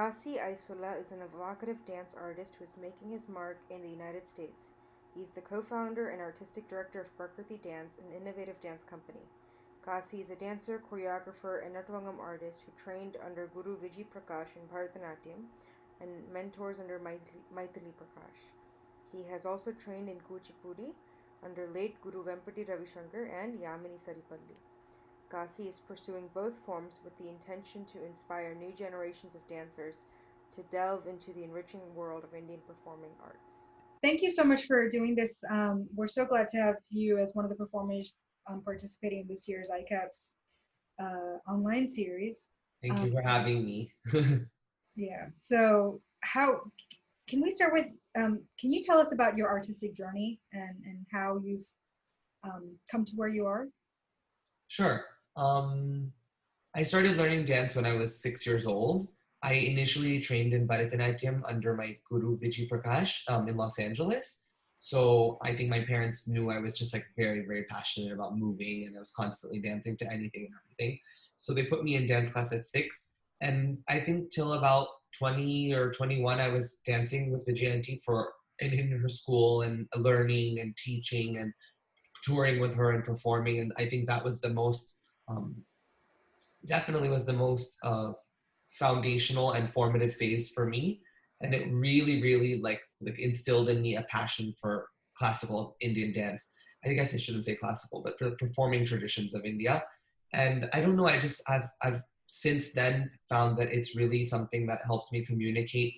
Aysola is an evocative dance artist who is making his mark in the United States. He is the co-founder and artistic director of Prakriti Dance, an innovative dance company. Kasi is a dancer, choreographer, and Natvangam artist who trained under Guru Vijay Prakash in Bharatanatyam and mentors under Maithili Prakash. He has also trained in Kuchipudi under late Guru Vempati Ravishankar and Yamini Saripalli. Kasi is pursuing both forms with the intention to inspire new generations of dancers to delve into the enriching world of Indian performing arts. Thank you so much for doing this. We're so glad to have you as one of the performers participating in this year's ICAPS online series. Thank you Um, for having me. yeah. So, how can we start with? Can you tell us about your artistic journey and how you've come to where you are? Sure. I started learning dance when I was 6 years old. I initially trained in Bharatanatyam under my guru Vijay Prakash in Los Angeles. So I think my parents knew I was just like very, very passionate about moving and I was constantly dancing to anything and everything. So they put me in dance class at 6. And I think till about 20 or 21, I was dancing with Vijayanti in her school and learning and teaching and touring with her and performing. And I think that was the most um, definitely was the most foundational and formative phase for me, and it really, really like instilled in me a passion for classical Indian dance. I guess I shouldn't say classical, but the performing traditions of India. And I don't know, I've since then found that it's really something that helps me communicate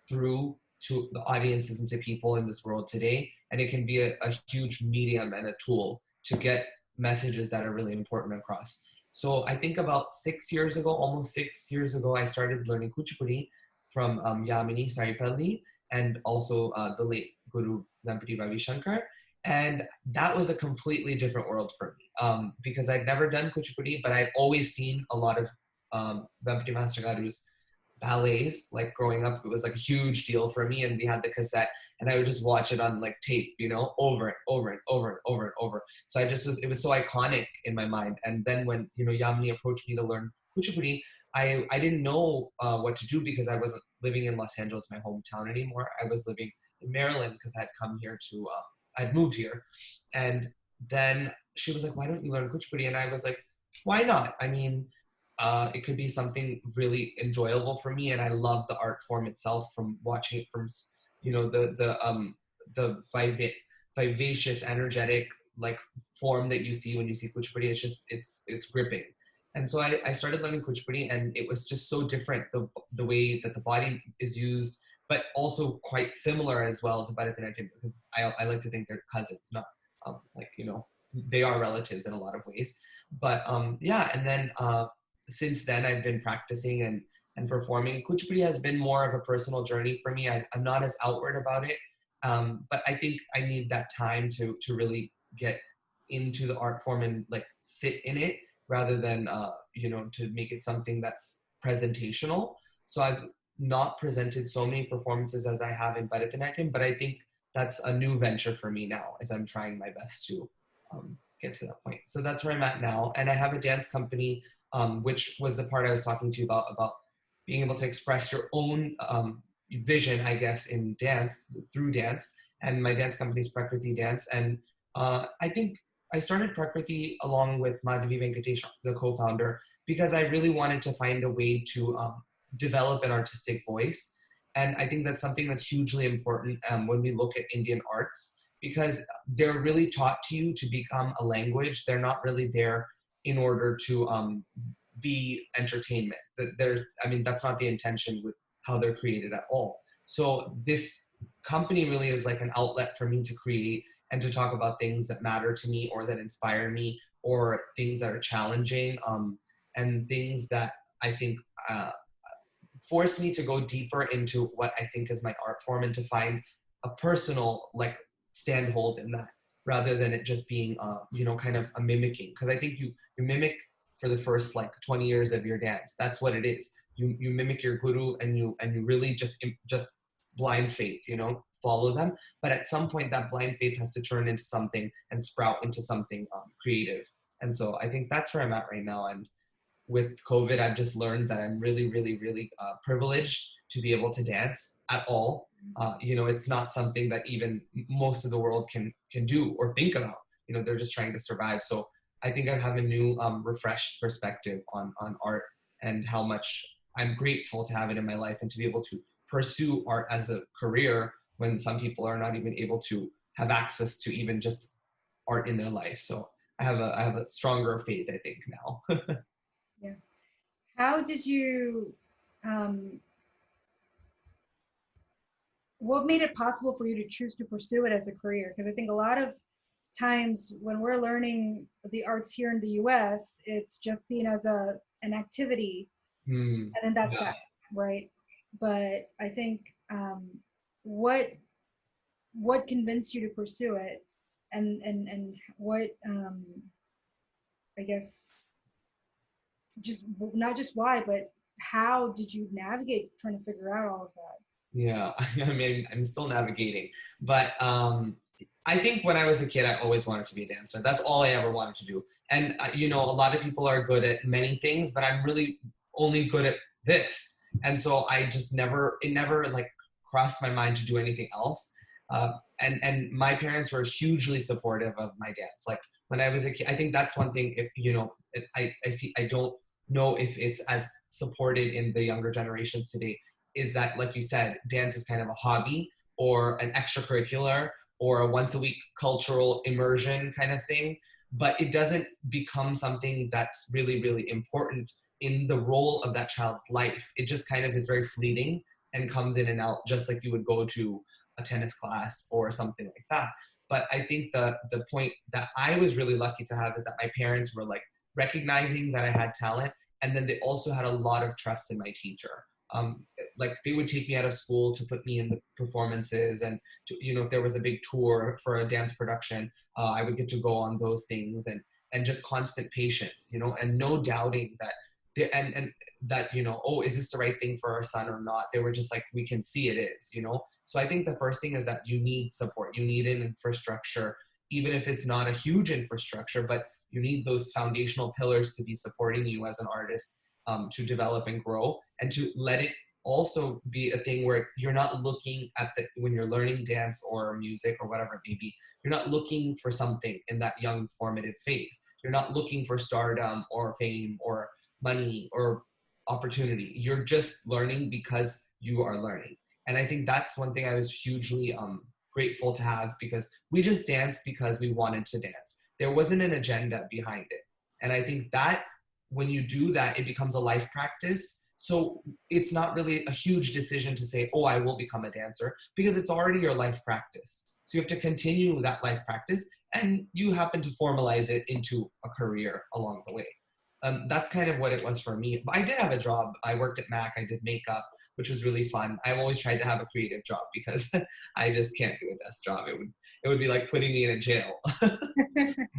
through to the audiences and to people in this world today. And it can be a huge medium and a tool to get messages that are really important across. So I think about 6 years ago, almost 6 years ago, I started learning Kuchipudi from Yamini Saripalli and also the late Guru Vempati Ravi Shankar. And that was a completely different world for me because I'd never done Kuchipudi, but I'd always seen a lot of Vempati Master Garu's ballets. Like growing up, it was like a huge deal for me, and we had the cassette, and I would just watch it on like tape, over and over and over and over and over. So it was so iconic in my mind. And then when Yamini approached me to learn Kuchipudi, I didn't know what to do because I wasn't living in Los Angeles, my hometown anymore. I was living in Maryland because I had come here to I'd moved here, and then she was like, "Why don't you learn Kuchipudi?" And I was like, "Why not? I mean, it could be something really enjoyable for me, and I love the art form itself from watching it from the vivacious, energetic like form that you see when you see Kuchipudi. It's just it's gripping, and so I started learning Kuchipudi, and it was just so different the way that the body is used, but also quite similar as well to Bharatanatyam because I like to think they're cousins, not like they are relatives in a lot of ways. But yeah, and then since then I've been practicing and performing. Kuchipudi has been more of a personal journey for me. I'm not as outward about it, but I think I need that time to really get into the art form and like sit in it rather than to make it something that's presentational. So I've not presented so many performances as I have in Bharatanatyam, but I think that's a new venture for me now as I'm trying my best to get to that point. So that's where I'm at now. And I have a dance company, which was the part I was talking to you about being able to express your own vision, I guess, in dance through dance. And my dance company is Prakriti Dance. And I think I started Prakriti along with Madhavi Venkatesh, the co-founder, because I really wanted to find a way to develop an artistic voice. And I think that's something that's hugely important when we look at Indian arts because they're really taught to you to become a language. They're not really there in order to be entertainment. I mean, that's not the intention with how they're created at all. So this company really is like an outlet for me to create and to talk about things that matter to me or that inspire me or things that are challenging and things that I think force me to go deeper into what I think is my art form and to find a personal like standhold in that rather than it just being kind of a mimicking because I think you mimic for the first like 20 years of your dance. That's what it is. You mimic your guru and you really just blind faith, follow them. But at some point, that blind faith has to turn into something and sprout into something creative. And so I think that's where I'm at right now. And with COVID, I've just learned that I'm really, really, really privileged to be able to dance at all. It's not something that even most of the world can do or think about. They're just trying to survive. So I think I have a new refreshed perspective on art and how much I'm grateful to have it in my life and to be able to pursue art as a career when some people are not even able to have access to even just art in their life. So I have a stronger faith, I think, now. Yeah. How did you, um, what made it possible for you to choose to pursue it as a career? Because I think a lot of times when we're learning the arts here in the US, it's just seen as an activity, Hmm. and then that's Yeah. that, right? But I think what what convinced you to pursue it, and what I guess just not just why, but how did you navigate trying to figure out all of that? Yeah, I mean, I'm still navigating, but I think when I was a kid, I always wanted to be a dancer. That's all I ever wanted to do. And a lot of people are good at many things, but I'm really only good at this. And so I just it never like crossed my mind to do anything else. And my parents were hugely supportive of my dance. Like when I was a kid, I think that's one thing. If I see, I don't know if it's as supported in the younger generations today, is that, like you said, dance is kind of a hobby or an extracurricular or a once a week cultural immersion kind of thing, but it doesn't become something that's really, really important in the role of that child's life. It just kind of is very fleeting and comes in and out, just like you would go to a tennis class or something like that. But I think the point that I was really lucky to have is that my parents were like recognizing that I had talent, and then they also had a lot of trust in my teacher. Um, like they would take me out of school to put me in the performances, and if there was a big tour for a dance production, I would get to go on those things, and just constant patience, and no doubting that and that oh, is this the right thing for our son or not. They were just like, we can see it is. So I think the first thing is that you need support, you need an infrastructure, even if it's not a huge infrastructure, but you need those foundational pillars to be supporting you as an artist, to develop and grow, and to let it also be a thing where you're not looking at when you're learning dance or music or whatever it may be, you're not looking for something in that young formative phase. You're not looking for stardom or fame or money or opportunity. You're just learning because you are learning. And I think that's one thing I was hugely grateful to have, because we just danced because we wanted to dance. There wasn't an agenda behind it. And I think that when you do that, it becomes a life practice. So it's not really a huge decision to say, oh, I will become a dancer, because it's already your life practice. So you have to continue that life practice, and you happen to formalize it into a career along the way. That's kind of what it was for me. But I did have a job. I worked at Mac. I did makeup, which was really fun. I've always tried to have a creative job because I just can't do a desk job. It would be like putting me in a jail.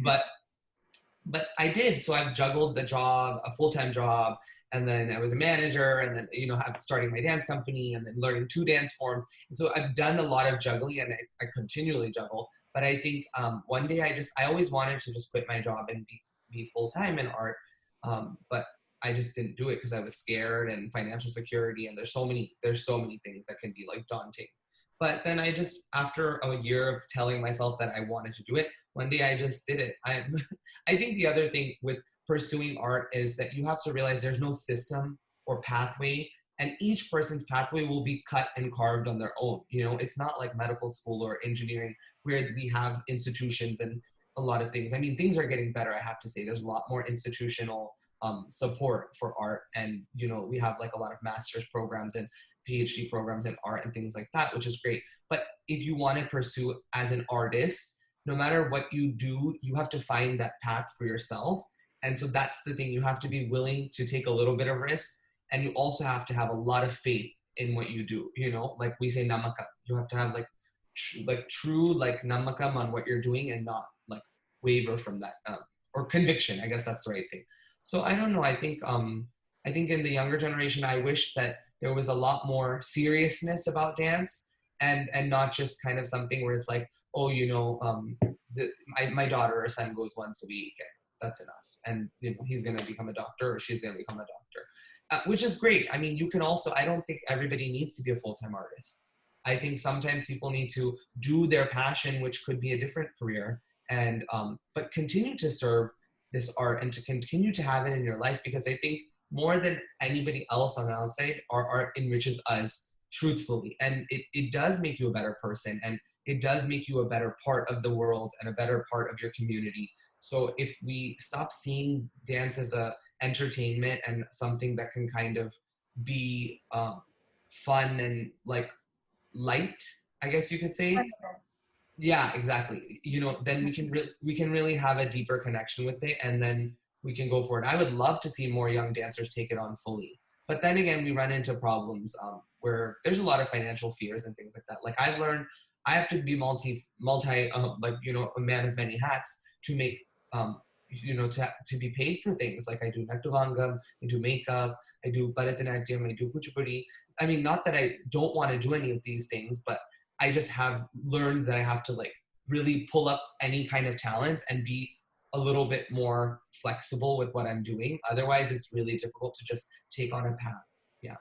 but but I did. So I've juggled the job, a full-time job, and then I was a manager, and then starting my dance company, and then learning 2 dance forms. And so I've done a lot of juggling, and I continually juggle. But I think one day I always wanted to just quit my job and be full-time in art, but I just didn't do it because I was scared, and financial security, and there's so many things that can be like daunting. But then after a year of telling myself that I wanted to do it, one day I just did it. I think the other thing with pursuing art is that you have to realize there's no system or pathway, and each person's pathway will be cut and carved on their own. It's not like medical school or engineering where we have institutions and a lot of things. I mean, things are getting better, I have to say. There's a lot more institutional support for art, and we have like a lot of master's programs and PhD programs in art and things like that, which is great. But if you want to pursue as an artist, no matter what you do, you have to find that path for yourself. And so that's the thing. You have to be willing to take a little bit of risk, and you also have to have a lot of faith in what you do. Like we say namakam. You have to have true namakam on what you're doing, and not like waver from that, or conviction. I guess that's the right thing. So I don't know. I think in the younger generation, I wish that there was a lot more seriousness about dance, and not just kind of something where it's like, oh, my daughter or son goes once a week. that's enough. And he's going to become a doctor or she's going to become a doctor, which is great. I mean, you can also, I don't think everybody needs to be a full-time artist. I think sometimes people need to do their passion, which could be a different career, and but continue to serve this art and to continue to have it in your life, because I think more than anybody else on the outside, our art enriches us truthfully, and it does make you a better person, and it does make you a better part of the world and a better part of your community. So if we stop seeing dance as a entertainment and something that can kind of be fun and like light, I guess you could say. Yeah, exactly. Then we can really have a deeper connection with it, and then we can go for it. I would love to see more young dancers take it on fully, but then again, we run into problems where there's a lot of financial fears and things like that. Like I've learned, I have to be multi like a man of many hats to make to be paid for things. Like I do Nattuvangam, I do makeup, I do Bharatanatyam, I do Kuchipudi. I mean, not that I don't want to do any of these things, but I just have learned that I have to like really pull up any kind of talent and be a little bit more flexible with what I'm doing. Otherwise, it's really difficult to just take on a path. Yeah.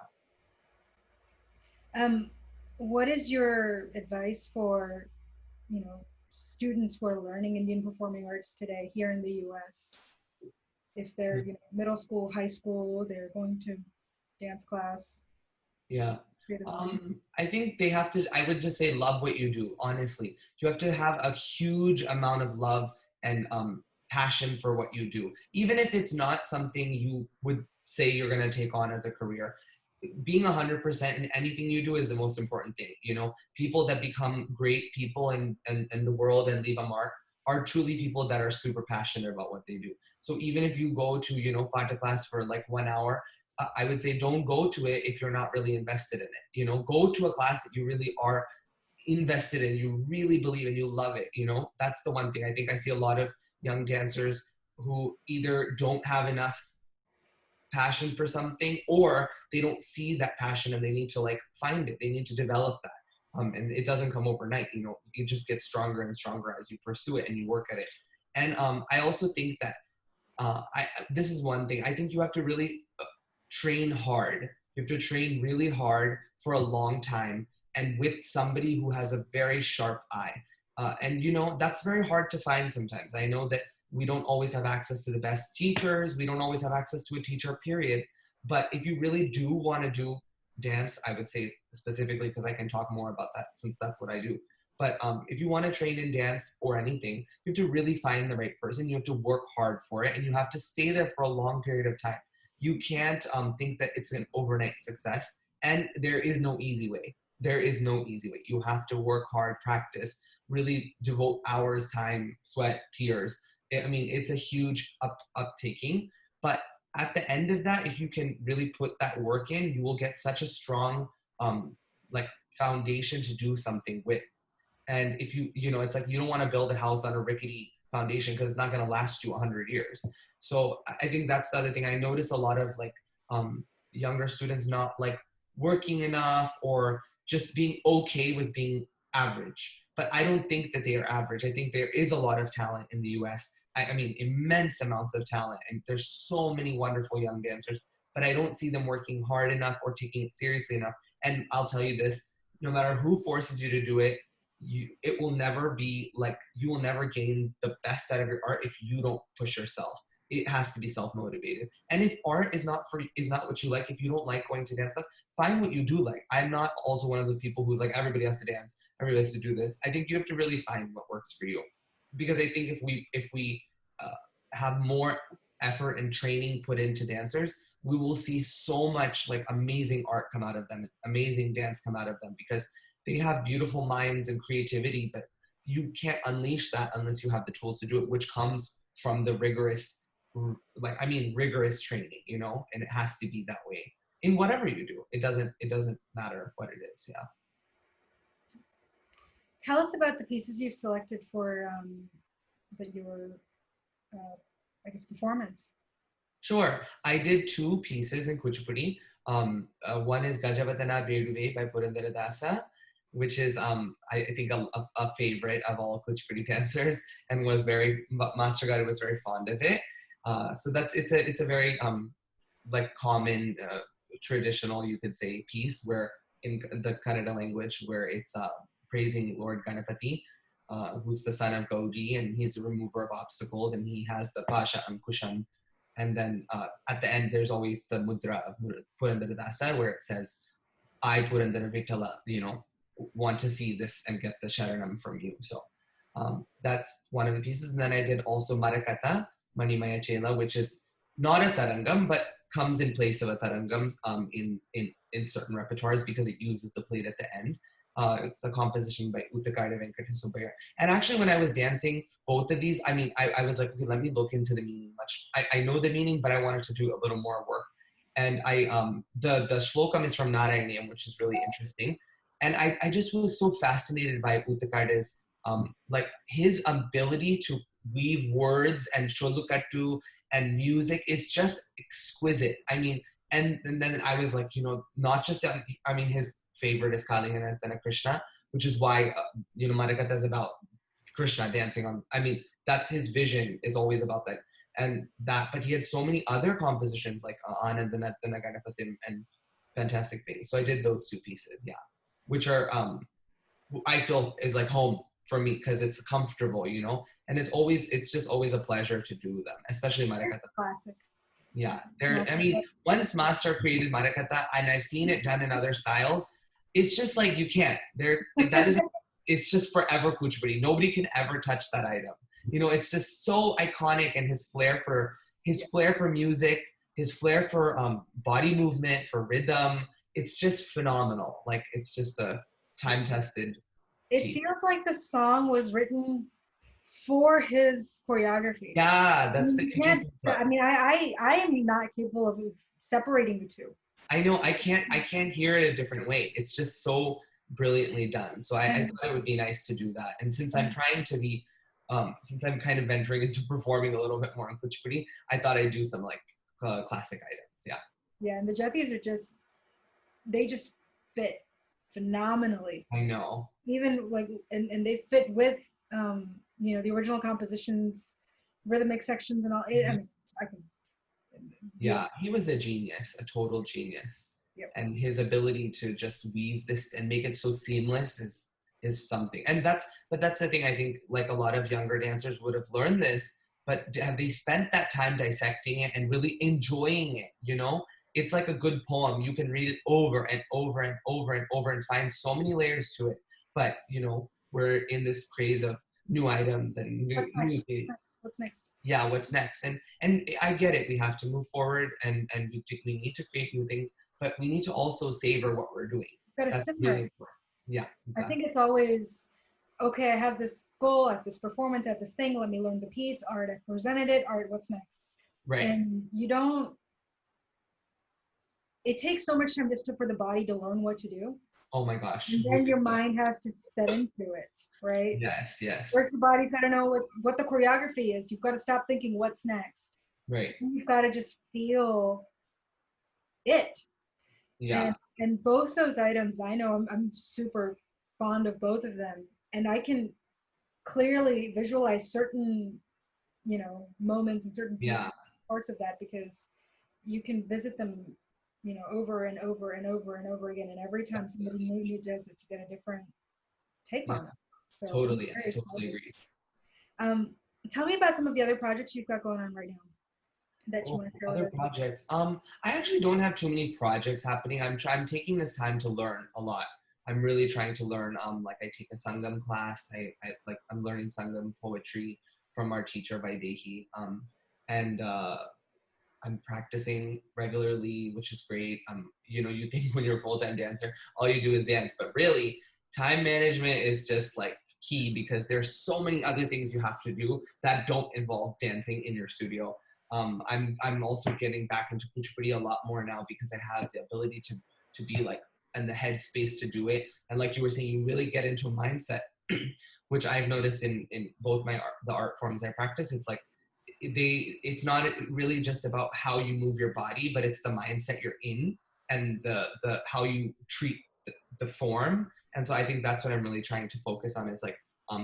What is your advice for, students who are learning Indian performing arts today here in the U.S.? If they're, middle school, high school, they're going to dance class. Yeah. I think they have to, I would just say, love what you do, honestly. You have to have a huge amount of love and passion for what you do. Even if it's not something you would say you're going to take on as a career, being 100% in anything you do is the most important thing. People that become great people in the world and leave a mark are truly people that are super passionate about what they do. So even if you go to, Pata class for like 1 hour, I would say don't go to it if you're not really invested in it. Go to a class that you really are invested in, you really believe and you love it. That's the one thing. I think I see a lot of young dancers who either don't have enough passion for something, or they don't see that passion and they need to like find it. They need to develop that. And it doesn't come overnight. You just get stronger and stronger as you pursue it and you work at it. And I also think that this is one thing. I think you have to really train hard. You have to train really hard for a long time and with somebody who has a very sharp eye. And that's very hard to find sometimes. I know that we don't always have access to the best teachers. We don't always have access to a teacher, period. But if you really do want to do dance, I would say specifically, because I can talk more about that since that's what I do. But if you want to train in dance or anything, you have to really find the right person. You have to work hard for it, and you have to stay there for a long period of time. You can't think that it's an overnight success, and there is no easy way. There is no easy way. You have to work hard, practice, really devote hours, time, sweat, tears. I mean, it's a huge uptaking, but at the end of that, if you can really put that work in, you will get such a strong like foundation to do something with. And if it's like you don't want to build a house on a rickety foundation because it's not going to last you 100 years. So I think that's the other thing. I notice a lot of like younger students not like working enough or just being okay with being average. But I don't think that they are average. I think there is a lot of talent in the US. I mean, immense amounts of talent. And there's so many wonderful young dancers, but I don't see them working hard enough or taking it seriously enough. And I'll tell you this, no matter who forces you to do it, it will never be like, you will never gain the best out of your art if you don't push yourself. It has to be self-motivated. And if art is not what you like, if you don't like going to dance class, find what you do like. I'm not also one of those people who's like, everybody has to dance, everybody has to do this. I think you have to really find what works for you. Because I think if we have more effort and training put into dancers, we will see so much like amazing art come out of them, amazing dance come out of them, because they have beautiful minds and creativity, but you can't unleash that unless you have the tools to do it, which comes from the rigorous training, and it has to be that way in whatever you do. It doesn't matter what it is. Yeah. Tell us about the pieces you've selected for your performance. Sure. I did 2 pieces in Kuchipudi. One is Gajavatana Beduve by Purandara Dasa, which is I think a favorite of all Kuchipudi dancers, and was very Master Gadu was very fond of it. So it's a very like common traditional, you could say, piece where in the Kannada language, where it's praising Lord Ganapati, who's the son of Gaudi, and he's a remover of obstacles, and he has the Pasha Ankusham. And then at the end, there's always the mudra of Purandara Dasa, where it says, I, Purandara Vittala, want to see this and get the Sharanam from you. So that's one of the pieces. And then I did also Marakata, Manimaya Chela, which is not a tarangam, but comes in place of a tarangam in certain repertoires because it uses the plate at the end. It's a composition by Uttakarda Venkatesubaya. And actually, when I was dancing both of these, I was like, okay, let me look into the meaning much. I know the meaning, but I wanted to do a little more work. And the shlokam is from Narayanam, which is really interesting. And I just was so fascinated by Uttakarda's, like his ability to weave words and sholukattu and music is just exquisite. And then I was like, not just, his favorite is Kalinganatana Krishna, which is why, Marakata is about Krishna dancing on, that's his vision, is always about that. But he had so many other compositions like Anandanatana Ganapatim and fantastic things. So I did those two pieces, yeah, which are, I feel is like home for me because it's comfortable, and it's just always a pleasure to do them, especially Marakata. Classic. Yeah, once Master created Marakata, and I've seen it done in other styles, it's just like you can't. It's just forever Kuchipudi. Nobody can ever touch that item. It's just so iconic, and his flair for music, his flair for body movement, for rhythm. It's just phenomenal. Like it's just a time-tested. It feels like the song was written for his choreography. Yeah, that's the interesting part. I am not capable of separating the two. I know I can't hear it a different way. It's just so brilliantly done. So I thought it would be nice to do that. And since I'm trying to be, since I'm kind of venturing into performing a little bit more on Kuchipudi, I thought I'd do some like classic items. Yeah. Yeah, and the Jatis are they just fit phenomenally. I know. Even like, and they fit with, the original compositions, rhythmic sections and all. Yeah, he was a genius, a total genius. Yep. And his ability to just weave this and make it so seamless is something. And that's the thing. I think like a lot of younger dancers would have learned this, but have they spent that time dissecting it and really enjoying it? It's like a good poem. You can read it over and over and over and over and find so many layers to it. But we're in this craze of new items and new things. What's next? Yeah, what's next? And I get it. We have to move forward and we need to create new things, but we need to also savor what we're doing. That's really important. Yeah, exactly. I think it's always, okay, I have this goal, I have this performance, I have this thing, let me learn the piece, art, I've presented it, art, what's next? Right. And it takes so much time just for the body to learn what to do. Oh my gosh. And then your mind has to set into it, right? Yes. First, the body's got to know what the choreography is. You've got to stop thinking what's next. Right. And you've got to just feel it. Yeah. And both those items, I know I'm super fond of both of them. And I can clearly visualize certain, moments and certain parts of that because you can visit them over and over and over and over again. And every time somebody new does it, you get a different take on it. So totally. I totally agree. Tell me about some of the other projects you've got going on right now that you want to share with us. Other projects. I actually don't have too many projects happening. I'm taking this time to learn a lot. I'm really trying to learn. Like I take a Sangam class. I'm learning Sangam poetry from our teacher Vaidehi. And I'm practicing regularly, which is great. You think when you're a full-time dancer, all you do is dance, but really time management is just like key because there's so many other things you have to do that don't involve dancing in your studio. I'm also getting back into Kuchipudi a lot more now because I have the ability to be like in the headspace to do it. And like you were saying, you really get into a mindset, which I've noticed in both the art forms I practice. It's like, it's not really just about how you move your body, but it's the mindset you're in and the how you treat the form And so I think that's what I'm really trying to focus on, is like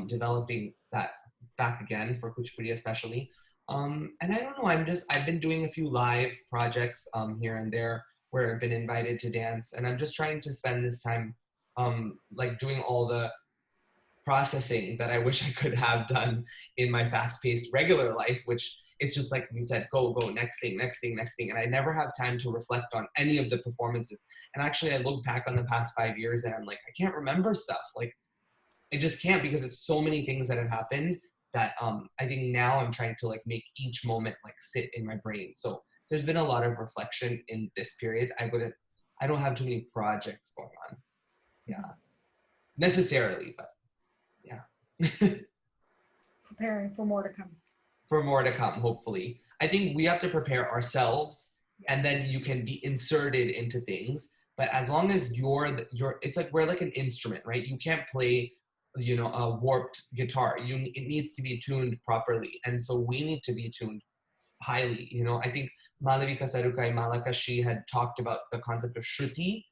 developing that back again for Kuchipudi especially. And I don't know, I've been doing a few live projects here and there where I've been invited to dance, and I'm just trying to spend this time like doing all the processing that I wish I could have done in my fast-paced regular life, which it's just like you said, go, next thing, next thing, next thing. And I never have time to reflect on any of the performances. And actually I look back on the past 5 years and I'm like, I can't remember stuff. Like I just can't, because it's so many things that have happened that I think now I'm trying to like make each moment like sit in my brain. So there's been a lot of reflection in this period. I don't have too many projects going on. Yeah. Necessarily, but yeah. Preparing for more to come. For more to come, hopefully. I think we have to prepare ourselves, and then you can be inserted into things. But as long as it's like we're like an instrument, right? You can't play, a warped guitar. It needs to be tuned properly, and so we need to be tuned highly. I think Malavika Sarukai Malakashi had talked about the concept of shruti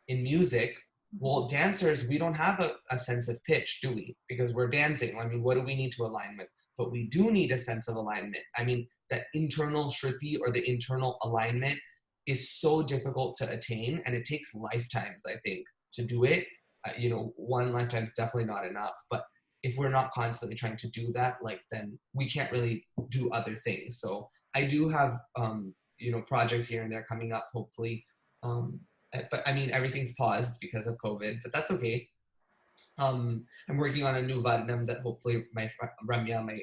in music. Well, dancers, we don't have a sense of pitch, do we? Because we're dancing. I mean, what do we need to align with? But we do need a sense of alignment. I mean, that internal shruti or the internal alignment is so difficult to attain, and it takes lifetimes, I think, to do it. One lifetime is definitely not enough. But if we're not constantly trying to do that, like, then we can't really do other things. So I do have, projects here and there coming up, hopefully. But I mean, everything's paused because of COVID, but that's okay. I'm working on a new Vadnam that hopefully my Ramya, my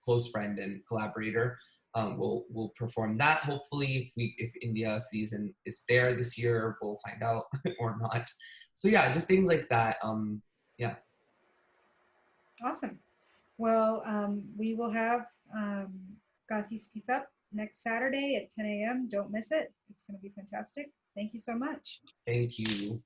close friend and collaborator, will perform that. Hopefully, if India season is there this year, we'll find out or not. So yeah, just things like that. Yeah. Awesome. Well, we will have Gati's Piece Up next Saturday at 10 a.m. Don't miss it. It's going to be fantastic. Thank you so much. Thank you.